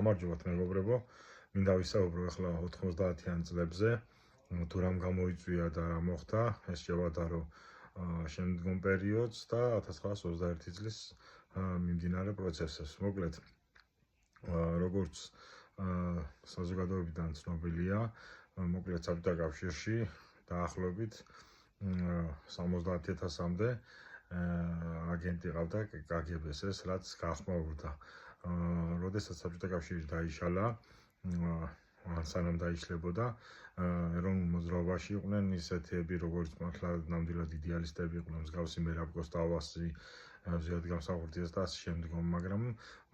გამარჯობათ მეგობრებო, მინდა ვისაუბრო ახლა 90-იან წლებზე, თუ რამ გამოიწვია და რა მოხდა, ეს შევადარო რომ შემდგომ პერიოდს და 1921 წლის მიმდინარე პროცესებს. მოკლედ, როგორც საზოგადოებიდან ცნობილია, მოკლედ საბჭოთა კავშირში დაახლოებით 70,000-მდე აგენტი ყავდა KGB-ს, რაც გახმაურდა. როდესაც საბჭოთა კავშირი დაიშალა, სანამ დაიშლებოდა, ეროვნულ მოძრაობაში იყვნენ ისეთები, როგორც მართლა ნამდვილად იდეალისტები იყვნენ, მსგავსი მერაბ კოსტავასი, ზიად გამსახურდიას და ასე შემდგომ, მაგრამ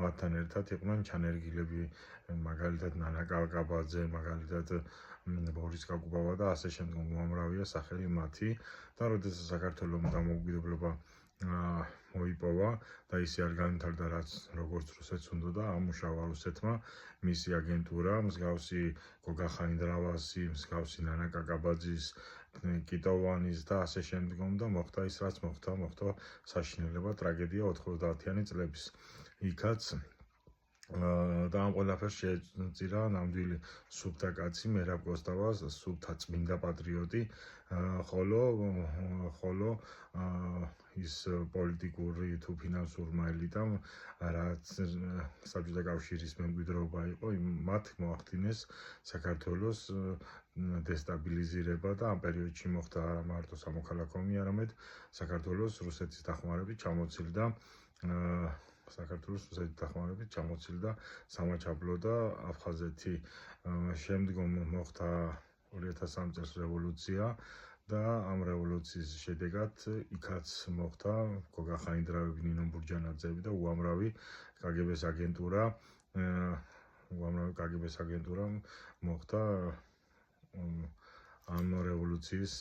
მათთან ერთად იყვნენ ჩანერგილები, მაგალითად ნანა კალკაბაძე, მაგალითად ბორის კაკუბავა და ასე შემდგომ, უამრავია სახელი მათი და როდესაც საქართველოს დამოუკიდებლობა მოიპოვა და ისე არ განვითარდა, რაც როგორც რუსეთს უნდოდა, ამუშავა რუსეთმა მისი აგენტურა, მსგავსი გოგა ხაინდრავასი, მსგავსი ნანა კაკაბაძის, კიტოვანის და ასე შემდგომ და მოხდა ის, რაც მოხდა საშინელება, ტრაგედია 90-იანი წლების. იქაც და ამ ყველაფერს შეეწირა ნამდვილი სუფთა კაცი მერაბ კოსტავას, სუფთა წმინდა პატრიოტი, ხოლო ის პოლიტიკური თუ ფინანსურმა ელიტამ, რაც საბჭოთა კავშირის მემკვიდრეობა იყო, მათ მოახდინეს საქართველოს დესტაბილიზირება და ამ პერიოდში მოხდა არა მარტო სამოქალაქო ომი, არამედ საქართველოს რუსეთის დახმარებით ჩამოცილდა სამაჩაბლო და აფხაზეთი. შემდგომ მოხდა 2003 წელს რევოლუცია და ამ რევოლუციის შედეგად იქაც მოხდა გოგა ხაინდრავები, ნინო ბურჯანაძეები და უამრავი KGB-ს აგენტურა მოხდა ამ რევოლუციის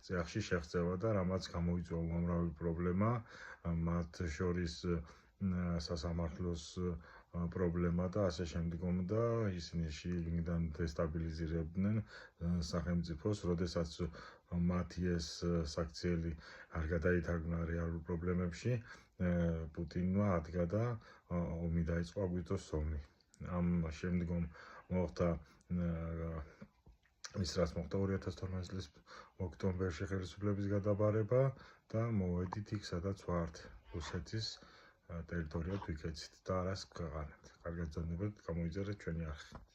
წიაღში შეღწევა და რამაც გამოიწვია უამრავი პრობლემა, მათ შორის სასამართლოს პრობლემა და ასე შემდგომ და ისინი შიგნიდან დესტაბილიზირებდნენ სახელმწიფოს, როდესაც მათი ეს საქციელი არ გადაითარგმნა რეალურ პრობლემებში, პუტინმა ადგა და ომი დაიწყო, აგვისტოს ომი. ამ შემდგომ მოხდა ის, რაც მოხდა 2012 წლის ოქტომბერში ხელისუფლების გადაბარება და მოვედით იქ, სადაც ვართ, რუსეთის ტერიტორია თვითეცით და არას ქვეყანად. კარგად გრძნობთ, გამოიწერეთ ჩვენი არხი.